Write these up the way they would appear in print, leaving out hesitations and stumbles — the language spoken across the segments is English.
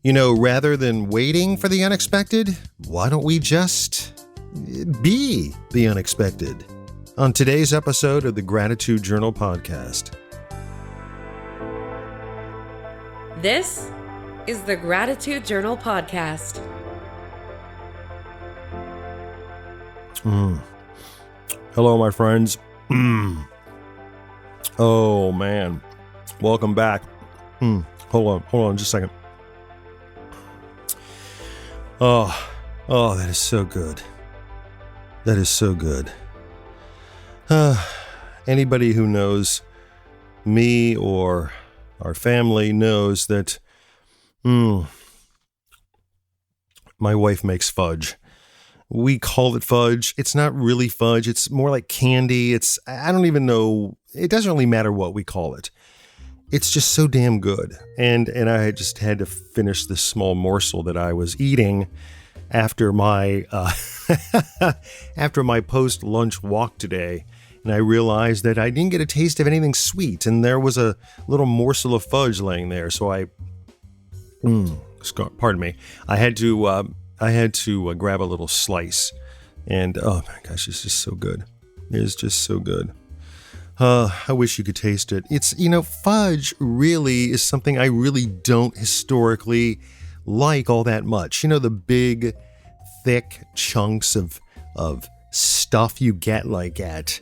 Rather than waiting for the unexpected, why don't we just be the unexpected? On today's episode of the Gratitude Journal podcast. This is the Gratitude Journal podcast. Hello, my friends. Oh, man. Welcome back. Hold on just a second. Oh, that is so good. That is so good. Anybody who knows me or our family knows that my wife makes fudge. We call it fudge. It's not really fudge. It's more like candy. I don't even know. It doesn't really matter what we call it. It's just so damn good. And I just had to finish this small morsel that I was eating after my post-lunch walk today. And I realized that I didn't get a taste of anything sweet. And there was a little morsel of fudge laying there. So pardon me. I had to grab a little slice. And oh my gosh, it's just so good. It is just so good. I wish you could taste it. It's, fudge really is something I really don't historically like all that much. The big, thick chunks of stuff you get like at,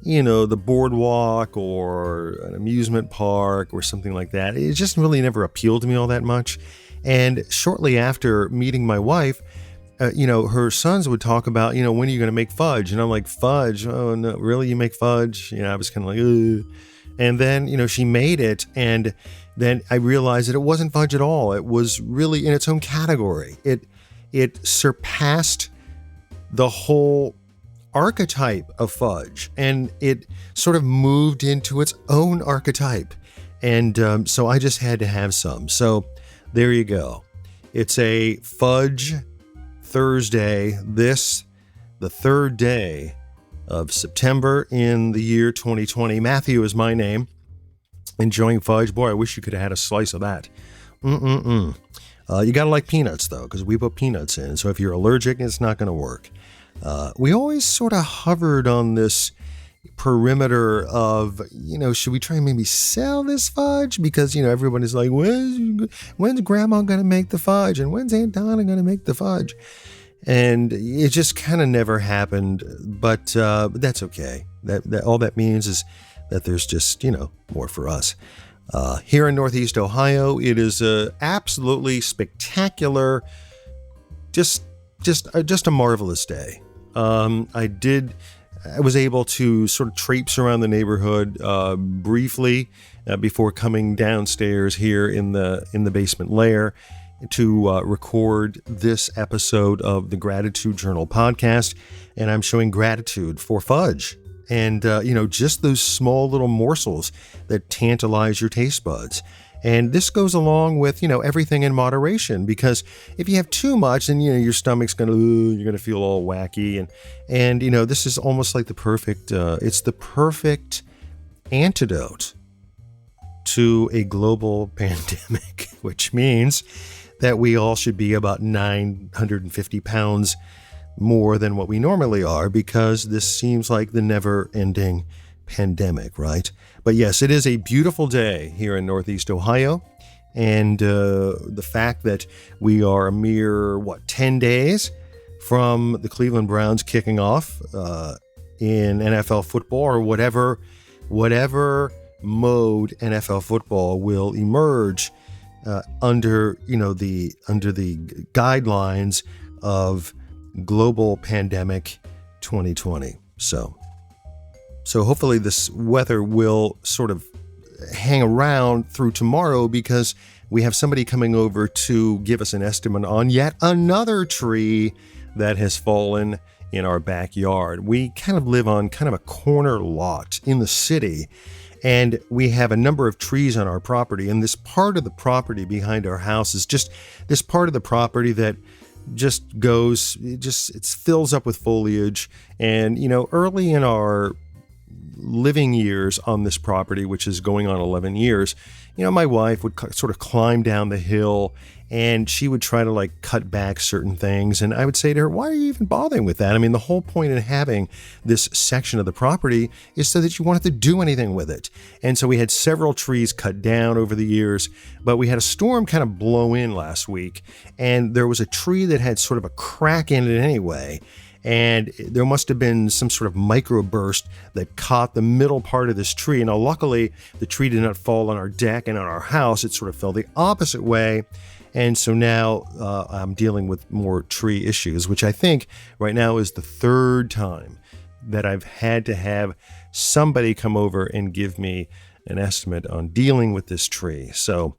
the boardwalk or an amusement park or something like that. It just really never appealed to me all that much. And shortly after meeting my wife, her sons would talk about, when are you going to make fudge? And I'm like, fudge? Oh, no, really? You make fudge? I was kind of like, ugh. And then, she made it. And then I realized that it wasn't fudge at all. It was really in its own category. It surpassed the whole archetype of fudge. And it sort of moved into its own archetype. And so I just had to have some. So there you go. It's a fudge Thursday, the third day of September in the year 2020. Matthew is my name. Enjoying fudge. Boy, I wish you could have had a slice of that. You gotta like peanuts, though, because we put peanuts in. So if you're allergic, it's not going to work. We always sort of hovered on this perimeter of, should we try and maybe sell this fudge? Because, everybody's like, when's Grandma going to make the fudge? And when's Aunt Donna going to make the fudge? And it just kind of never happened. But that's okay. That all that means is that there's just, more for us. Here in Northeast Ohio, it is absolutely spectacular. Just a marvelous day. I was able to sort of traipse around the neighborhood briefly before coming downstairs here in the basement lair to record this episode of the Gratitude Journal podcast. And I'm showing gratitude for fudge and, just those small little morsels that tantalize your taste buds. And this goes along with, everything in moderation, because if you have too much, then, your stomach's you're going to feel all wacky. And this is almost like it's the perfect antidote to a global pandemic, which means that we all should be about 950 pounds more than what we normally are, because this seems like the never-ending pandemic, right? But yes, it is a beautiful day here in Northeast Ohio. And the fact that we are a mere, 10 days from the Cleveland Browns kicking off in NFL football, or whatever mode NFL football will emerge under the guidelines of global pandemic 2020. So hopefully this weather will sort of hang around through tomorrow, because we have somebody coming over to give us an estimate on yet another tree that has fallen in our backyard. We kind of live on kind of a corner lot in the city, and we have a number of trees on our property. And this part of the property behind our house is just this part of the property that just goes, it fills up with foliage. And, early in our living years on this property, which is going on 11 years, my wife would sort of climb down the hill and she would try to like cut back certain things. And I would say to her, why are you even bothering with that? I mean, the whole point in having this section of the property is so that you won't have to do anything with it. And so we had several trees cut down over the years, but we had a storm kind of blow in last week. And there was a tree that had sort of a crack in it anyway. And there must have been some sort of microburst that caught the middle part of this tree. Now, luckily, the tree did not fall on our deck and on our house. It sort of fell the opposite way. And so now I'm dealing with more tree issues, which I think right now is the third time that I've had to have somebody come over and give me an estimate on dealing with this tree. So,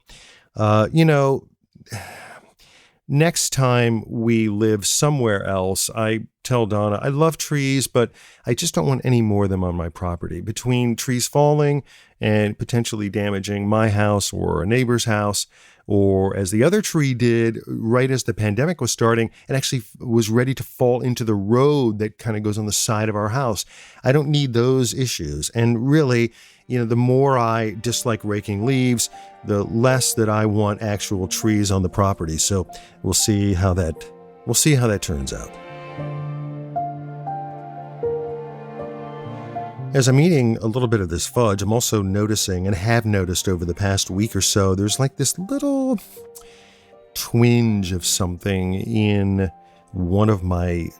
next time we live somewhere else, I tell Donna, I love trees, but I just don't want any more of them on my property. Between trees falling and potentially damaging my house or a neighbor's house, or as the other tree did right as the pandemic was starting, it actually was ready to fall into the road that kind of goes on the side of our house. I don't need those issues. And really, the more I dislike raking leaves, the less that I want actual trees on the property. So we'll see how that turns out. As I'm eating a little bit of this fudge, I'm also noticing, and have noticed over the past week or so, there's like this little twinge of something in one of my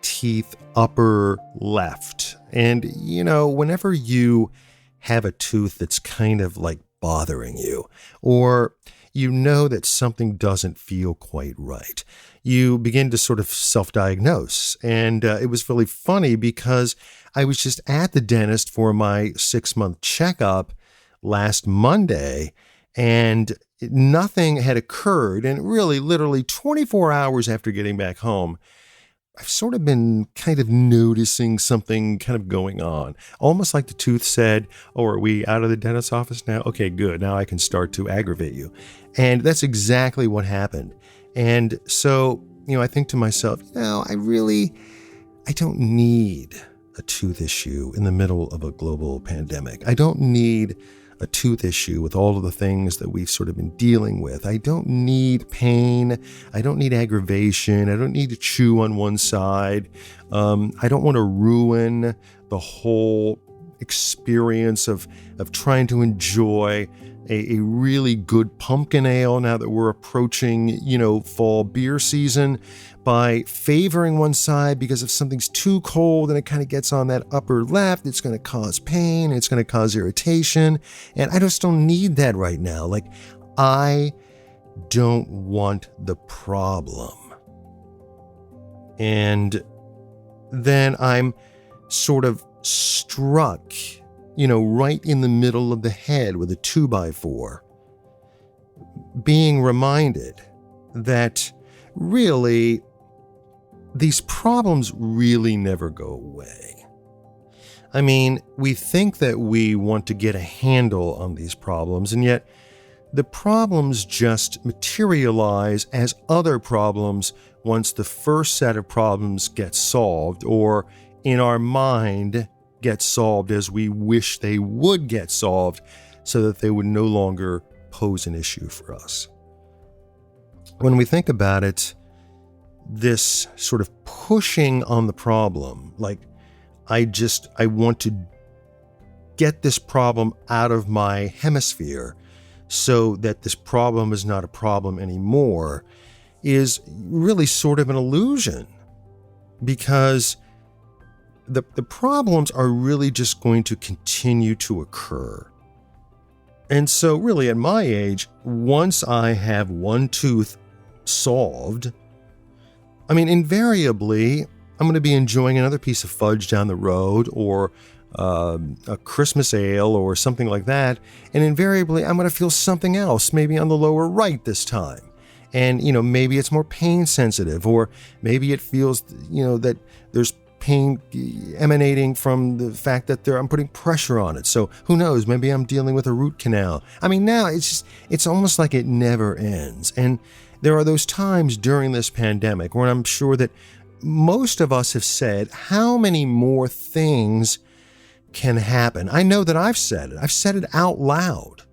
teeth, upper left. And whenever you have a tooth that's kind of like bothering you, or that something doesn't feel quite right, you begin to sort of self-diagnose. And it was really funny because I was just at the dentist for my 6-month checkup last Monday, and nothing had occurred. And really, literally 24 hours after getting back home, I've sort of been kind of noticing something kind of going on. Almost like the tooth said, oh, are we out of the dentist's office now? Okay, good. Now I can start to aggravate you. And that's exactly what happened. And so, I think to myself, I don't need a tooth issue in the middle of a global pandemic. I don't need a tooth issue with all of the things that we've sort of been dealing with. I don't need pain. I don't need aggravation. I don't need to chew on one side. I don't want to ruin the whole experience of trying to enjoy a really good pumpkin ale now that we're approaching, fall beer season, by favoring one side, because if something's too cold and it kind of gets on that upper left, it's going to cause pain, it's going to cause irritation. And I just don't need that right now. Like, I don't want the problem. And then I'm sort of struck, right in the middle of the head with a 2x4, being reminded that really these problems really never go away. I mean, we think that we want to get a handle on these problems, and yet the problems just materialize as other problems once the first set of problems get solved, or in our mind get solved as we wish they would get solved, so that they would no longer pose an issue for us. When we think about it, this sort of pushing on the problem, like I want to get this problem out of my hemisphere so that this problem is not a problem anymore, is really sort of an illusion, because the problems are really just going to continue to occur. And so really at my age, once I have one tooth solved, I mean, invariably, I'm going to be enjoying another piece of fudge down the road, or a Christmas ale or something like that. And invariably, I'm going to feel something else, maybe on the lower right this time. And, maybe it's more pain sensitive, or maybe it feels, that there's pain emanating from the fact that I'm putting pressure on it. So who knows, maybe I'm dealing with a root canal. I mean, now it's almost like it never ends. And there are those times during this pandemic when I'm sure that most of us have said, how many more things can happen. I know that I've said it. I've said it out loud.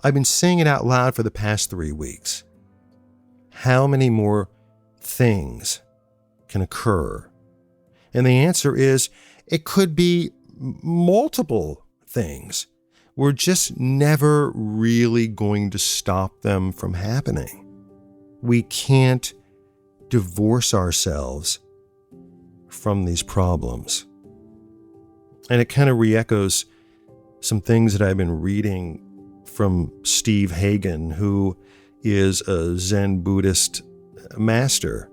I've been saying it out loud for the past 3 weeks. How many more things can occur? And the answer is, it could be multiple things. We're just never really going to stop them from happening. We can't divorce ourselves from these problems. And it kind of re-echoes some things that I've been reading from Steve Hagen, who is a Zen Buddhist master.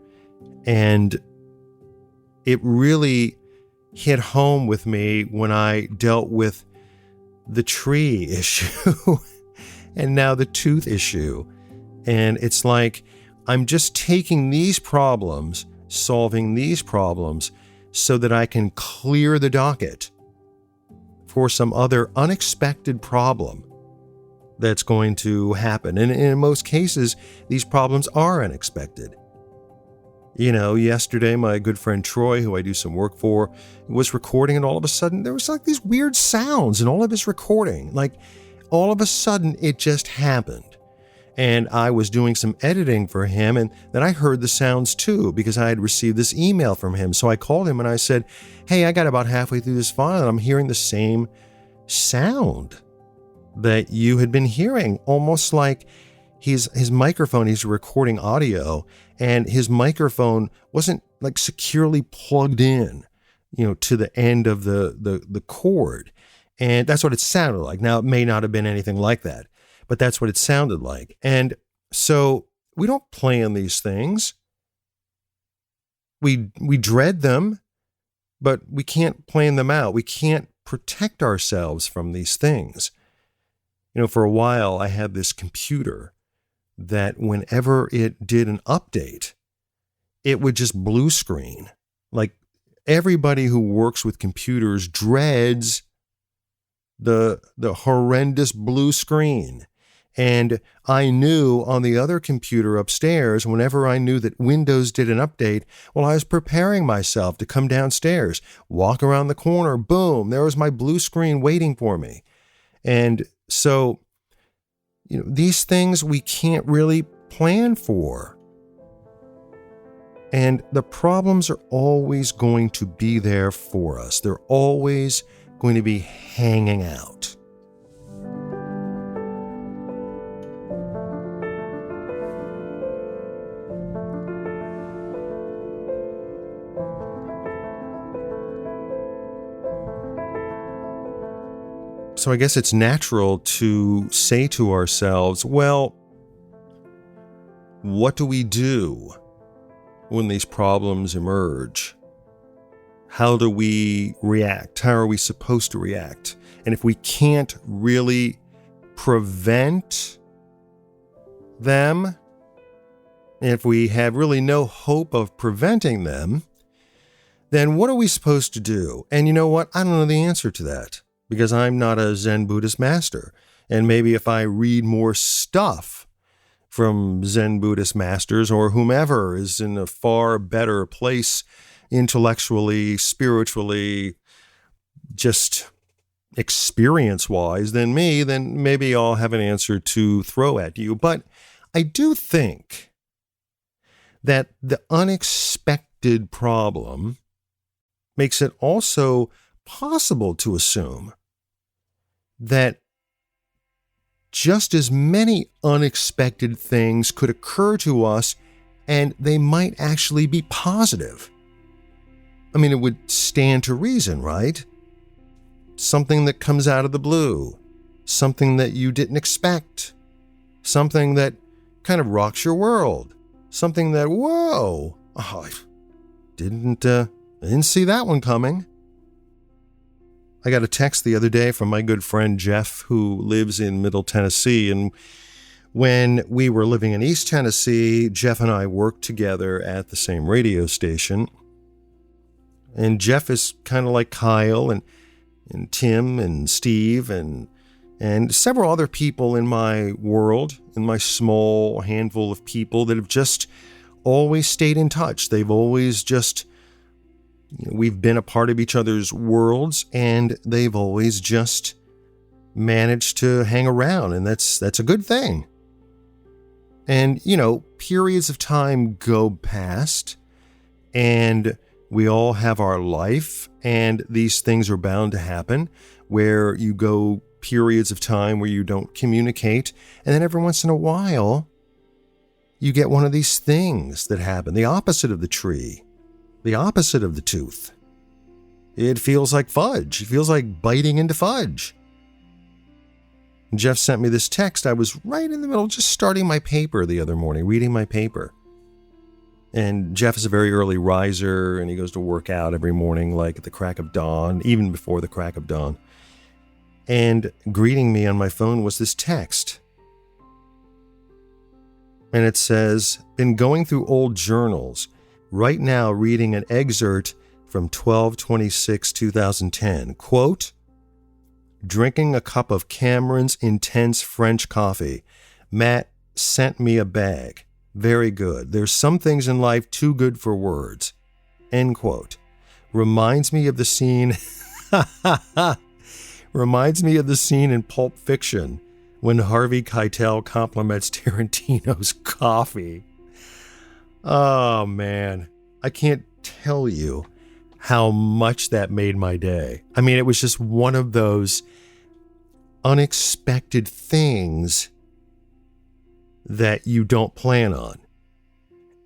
And it really hit home with me when I dealt with the tree issue and now the tooth issue. And it's like, I'm just taking these problems, solving these problems, so that I can clear the docket for some other unexpected problem that's going to happen. And in most cases, these problems are unexpected. You know, yesterday, my good friend Troy, who I do some work for, was recording, and all of a sudden there was like these weird sounds in all of his recording. Like, all of a sudden it just happened. And I was doing some editing for him, and then I heard the sounds too, because I had received this email from him. So I called him and I said, hey, I got about halfway through this file and I'm hearing the same sound that you had been hearing, almost like his microphone, he's recording audio, and his microphone wasn't like securely plugged in, to the end of the cord. And that's what it sounded like. Now, it may not have been anything like that, but that's what it sounded like. And so we don't plan these things. We dread them, but we can't plan them out. We can't protect ourselves from these things. For a while, I had this computer that whenever it did an update, it would just blue screen. Like, everybody who works with computers dreads the horrendous blue screen. And I knew on the other computer upstairs, whenever I knew that Windows did an update, well, I was preparing myself to come downstairs, walk around the corner, boom, there was my blue screen waiting for me. And so, these things we can't really plan for. And the problems are always going to be there for us. They're always going to be hanging out. So I guess it's natural to say to ourselves, well, what do we do when these problems emerge? How do we react? How are we supposed to react? And if we can't really prevent them, if we have really no hope of preventing them, then what are we supposed to do? And you know what? I don't know the answer to that, because I'm not a Zen Buddhist master. And maybe if I read more stuff from Zen Buddhist masters or whomever is in a far better place intellectually, spiritually, just experience-wise than me, then maybe I'll have an answer to throw at you. But I do think that the unexpected problem makes it also possible to assume that just as many unexpected things could occur to us, and they might actually be positive. I mean, it would stand to reason, right? Something that comes out of the blue, something that you didn't expect, something that kind of rocks your world, something that, whoa, I didn't see that one coming. I got a text the other day from my good friend Jeff, who lives in Middle Tennessee. And when we were living in East Tennessee, Jeff and I worked together at the same radio station. And Jeff is kind of like Kyle and Tim and Steve and several other people in my world, in my small handful of people that have just always stayed in touch. They've always just We've been a part of each other's worlds, and they've always just managed to hang around, and that's a good thing. And, periods of time go past, and we all have our life, and these things are bound to happen, where you go periods of time where you don't communicate, and then every once in a while, you get one of these things that happen, the opposite of the tree, the opposite of the tooth. It feels like fudge. It feels like biting into fudge. Jeff sent me this text. I was right in the middle, just starting my paper the other morning, reading my paper. And Jeff is a very early riser, and he goes to work out every morning, like at the crack of dawn, even before the crack of dawn. And greeting me on my phone was this text. And it says, been going through old journals, right now reading an excerpt from 12/26/2010. Quote, drinking a cup of Cameron's intense French coffee. Matt sent me a bag. Very good. There's some things in life too good for words. End quote. Reminds me of the scene in Pulp Fiction when Harvey Keitel compliments Tarantino's coffee. Oh, man. I can't tell you how much that made my day. I mean, it was just one of those unexpected things that you don't plan on.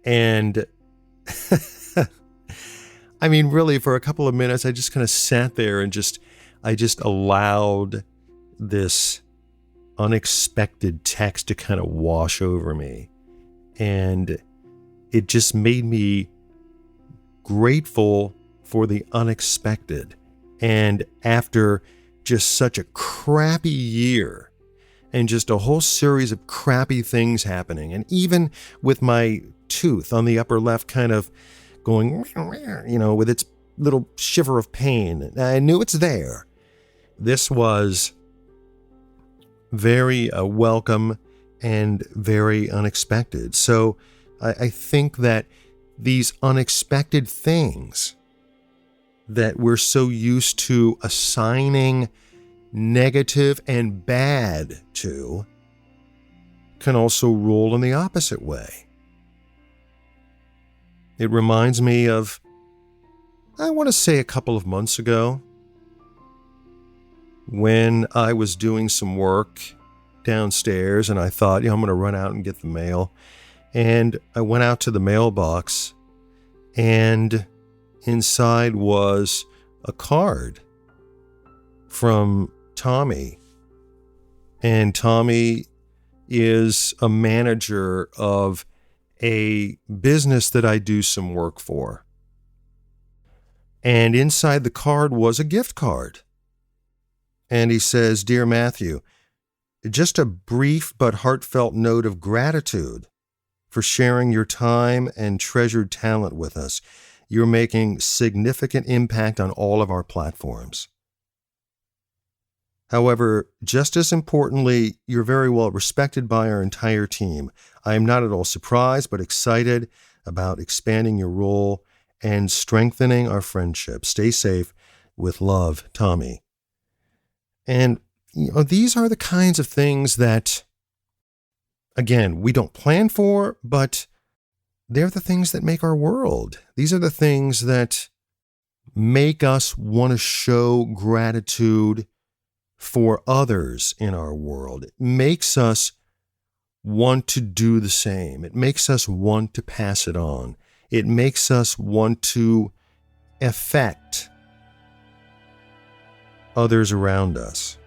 And I mean, really, for a couple of minutes, I just kind of sat there and I just allowed this unexpected text to kind of wash over me. And it just made me grateful for the unexpected. And after just such a crappy year and just a whole series of crappy things happening, and even with my tooth on the upper left kind of going, with its little shiver of pain, I knew it's there. This was very welcome and very unexpected. So I think that these unexpected things that we're so used to assigning negative and bad to can also roll in the opposite way. It reminds me of, I want to say a couple of months ago, when I was doing some work downstairs and I thought, I'm going to run out and get the mail. And I went out to the mailbox, and inside was a card from Tommy. And Tommy is a manager of a business that I do some work for. And inside the card was a gift card. And he says, Dear Matthew, just a brief but heartfelt note of gratitude for sharing your time and treasured talent with us. You're making significant impact on all of our platforms. However, just as importantly, you're very well respected by our entire team. I am not at all surprised, but excited about expanding your role and strengthening our friendship. Stay safe. With love, Tommy. And these are the kinds of things that, again, we don't plan for, but they're the things that make our world. These are the things that make us want to show gratitude for others in our world. It makes us want to do the same. It makes us want to pass it on. It makes us want to affect others around us.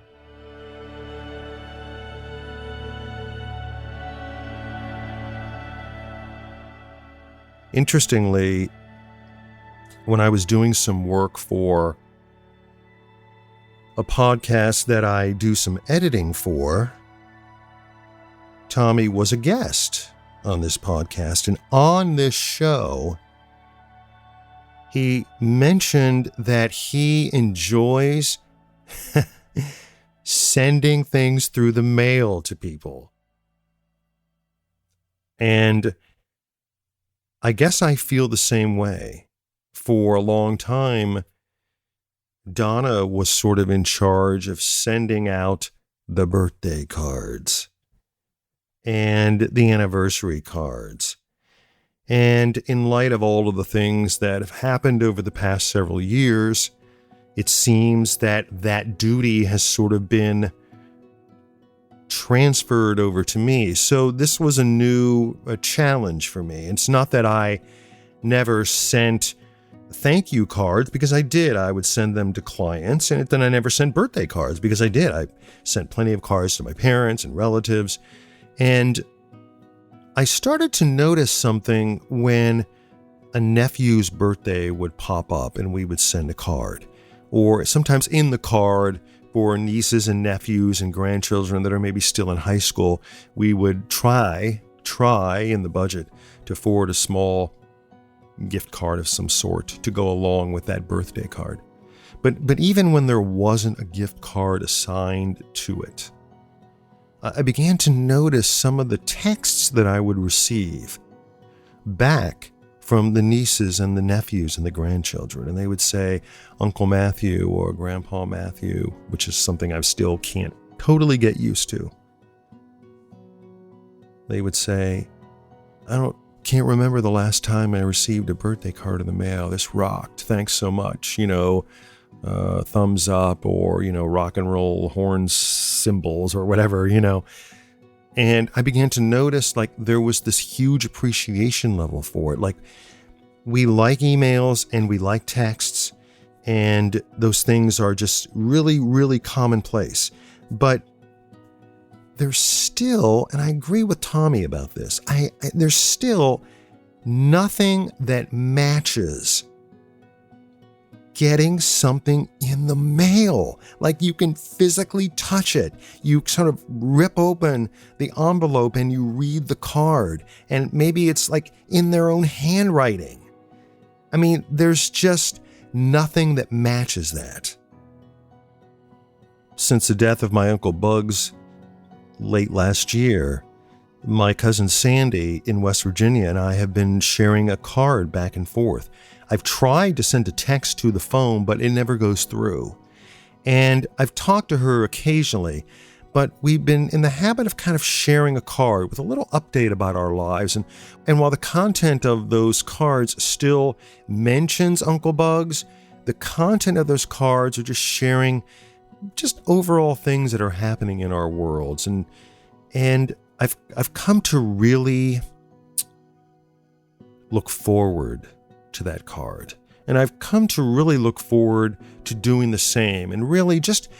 Interestingly, when I was doing some work for a podcast that I do some editing for, Tommy was a guest on this podcast. And on this show, he mentioned that he enjoys sending things through the mail to people. And I guess I feel the same way. for a long time, Donna was sort of in charge of sending out the birthday cards and the anniversary cards. And in light of all of the things that have happened over the past several years, it seems that that duty has sort of been transferred over to me. So this was a challenge for me. It's not that I never sent thank you cards, because I did. I would send them to clients, and then I never sent birthday cards because I did. I sent plenty of cards to my parents and relatives. And I started to notice something when a nephew's birthday would pop up and we would send a card. Or sometimes in the card for nieces and nephews and grandchildren that are maybe still in high school, we would try in the budget to forward a small gift card of some sort to go along with that birthday card. But even when there wasn't a gift card assigned to it, I began to notice some of the texts that I would receive back from the nieces and the nephews and the grandchildren. And they would say, Uncle Matthew or Grandpa Matthew, which is something I still can't totally get used to. They would say, can't remember the last time I received a birthday card in the mail. This rocked. Thanks so much. Thumbs up, or, rock and roll horn symbols or whatever, And I began to notice there was this huge appreciation level for it. We like emails and we like texts, and those things are just really, really commonplace. But there's still, and I agree with Tommy about this, there's still nothing that matches getting something in the mail. You can physically touch it. You sort of rip open the envelope and you read the card, and maybe it's in their own handwriting. There's just nothing that matches that. Since the death of my Uncle Bugs late last year, my cousin Sandy in West Virginia and I have been sharing a card back and forth. I've tried to send a text to the phone, but it never goes through. And I've talked to her occasionally, but we've been in the habit of kind of sharing a card with a little update about our lives. And while the content of those cards still mentions Uncle Bugs, the content of those cards are just sharing just overall things that are happening in our worlds. And I've come to really look forward to that card. And I've come to really look forward to doing the same. And really just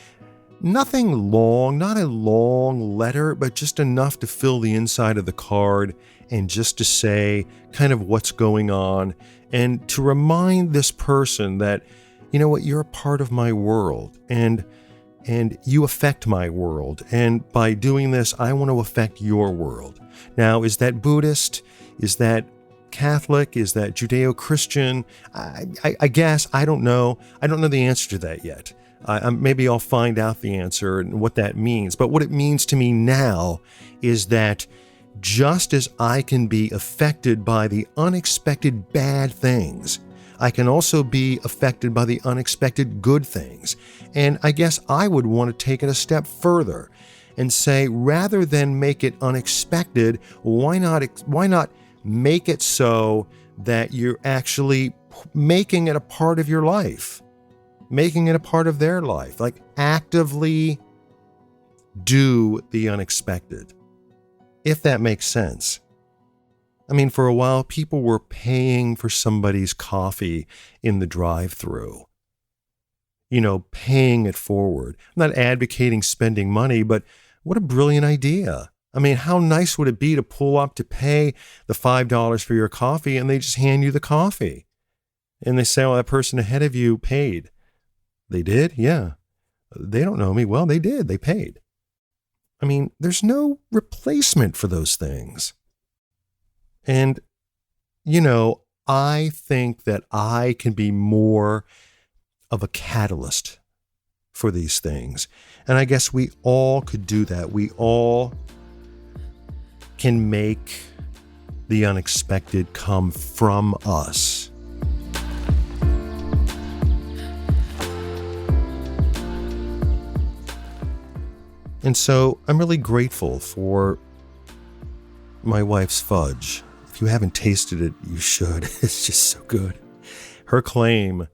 nothing long, not a long letter, but just enough to fill the inside of the card and just to say kind of what's going on, and to remind this person that, you're a part of my world, and you affect my world. And by doing this, I want to affect your world. Now, is that Buddhist? Is that Catholic? Is that Judeo-Christian? I guess. I don't know. I don't know the answer to that yet. Maybe I'll find out the answer and what that means. But what it means to me now is that just as I can be affected by the unexpected bad things, I can also be affected by the unexpected good things. And I guess I would want to take it a step further and say, rather than make it unexpected, why not make it so that you're actually making it a part of your life, making it a part of their life, actively do the unexpected, if that makes sense. For a while, people were paying for somebody's coffee in the drive-thru, paying it forward. I'm not advocating spending money, but what a brilliant idea. How nice would it be to pull up to pay the $5 for your coffee, and they just hand you the coffee? And they say, that person ahead of you paid. They did? Yeah. They don't know me. Well, they did. They paid. There's no replacement for those things. And, I think that I can be more of a catalyst for these things. And I guess we all could do that. We all can make the unexpected come from us. And so I'm really grateful for my wife's fudge. If you haven't tasted it, you should. It's just so good. Her claim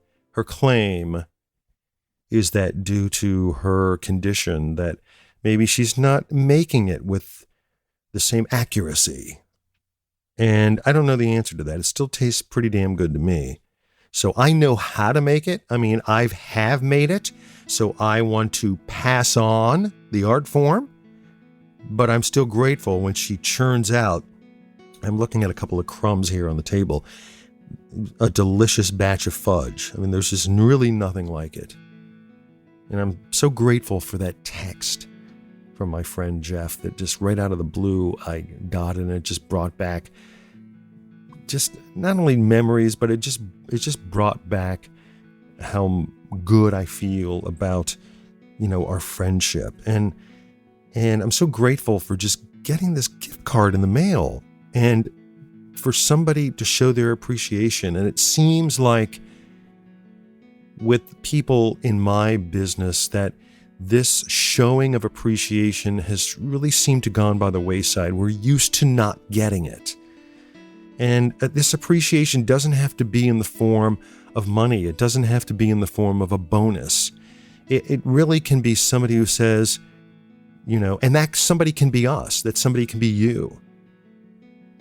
is that due to her condition that maybe she's not making it with the same accuracy. And I don't know the answer to that. It still tastes pretty damn good to me. So I know how to make it. I mean, I have made it. So I want to pass on the art form. But I'm still grateful when she churns out. I'm looking at a couple of crumbs here on the table. A delicious batch of fudge. I mean, there's just really nothing like it. And I'm so grateful for that text from my friend Jeff that just right out of the blue I got, and it just brought back just not only memories, but it just brought back how good I feel about, our friendship. And I'm so grateful for just getting this gift card in the mail and for somebody to show their appreciation. And it seems like with people in my business that this showing of appreciation has really seemed to gone by the wayside. We're used to not getting it. And this appreciation doesn't have to be in the form of money. It doesn't have to be in the form of a bonus. It really can be somebody who says, and that somebody can be us, that somebody can be you.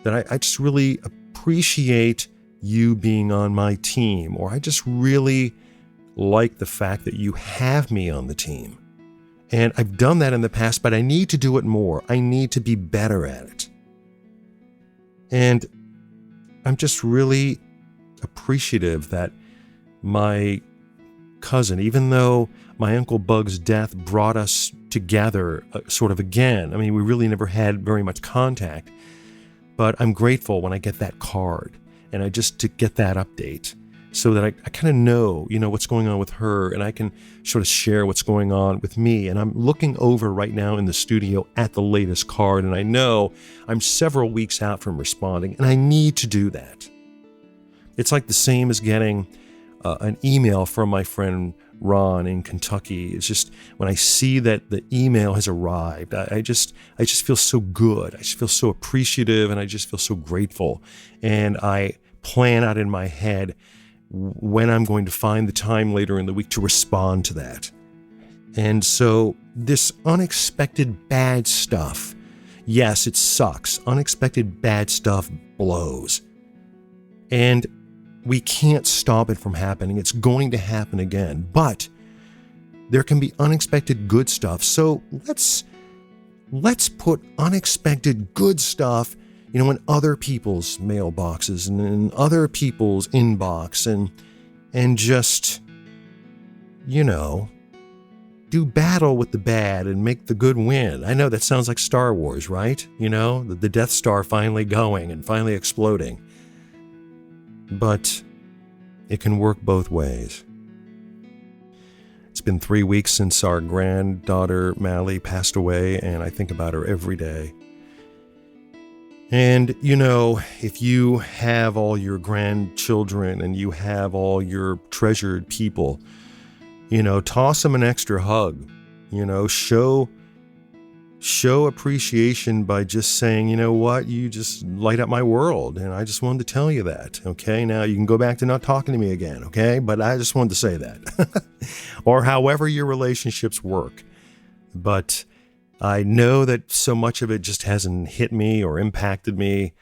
That I just really appreciate you being on my team, or I just really like the fact that you have me on the team. And I've done that in the past, but I need to do it more. I need to be better at it. And I'm just really appreciative that my cousin, even though my Uncle Bug's death brought us together sort of again, I mean, we really never had very much contact, but I'm grateful when I get that card and I just to get that update so that I kind of know, what's going on with her, and I can sort of share what's going on with me. And I'm looking over right now in the studio at the latest card, and I know I'm several weeks out from responding, and I need to do that. It's like the same as getting an email from my friend Ron in Kentucky. It's just when I see that the email has arrived, I just feel so good. I just feel so appreciative, and I just feel so grateful. And I plan out in my head when I'm going to find the time later in the week to respond to that. And so this unexpected bad stuff, yes, it sucks. Unexpected bad stuff blows. And we can't stop it from happening. It's going to happen again. But there can be unexpected good stuff. So let's put unexpected good stuff in other people's mailboxes and in other people's inbox and just, do battle with the bad and make the good win. I know that sounds like Star Wars, right? The Death Star finally going and finally exploding. But it can work both ways. It's been 3 weeks since our granddaughter Mally passed away, and I think about her every day. And, if you have all your grandchildren and you have all your treasured people, toss them an extra hug, show appreciation by just saying, you just light up my world. And I just wanted to tell you that. Okay. Now you can go back to not talking to me again. Okay. But I just wanted to say that or however your relationships work. But I know that so much of it just hasn't hit me or impacted me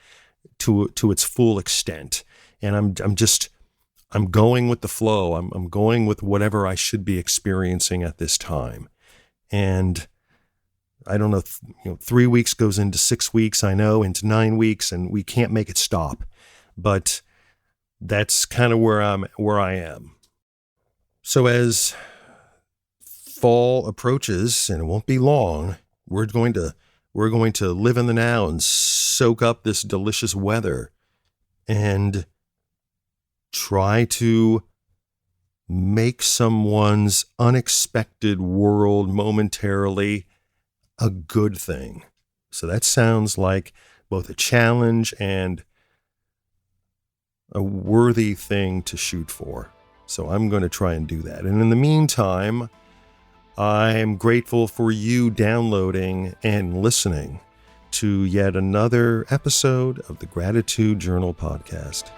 to its full extent. And I'm going with the flow. I'm going with whatever I should be experiencing at this time. And I don't know, 3 weeks goes into 6 weeks, I know, into 9 weeks, and we can't make it stop. But that's kind of where I am. So as fall approaches, and it won't be long, we're going to live in the now and soak up this delicious weather and try to make someone's unexpected world momentarily a good thing. So that sounds like both a challenge and a worthy thing to shoot for. So I'm going to try and do that. And in the meantime, I'm grateful for you downloading and listening to yet another episode of the Gratitude Journal podcast.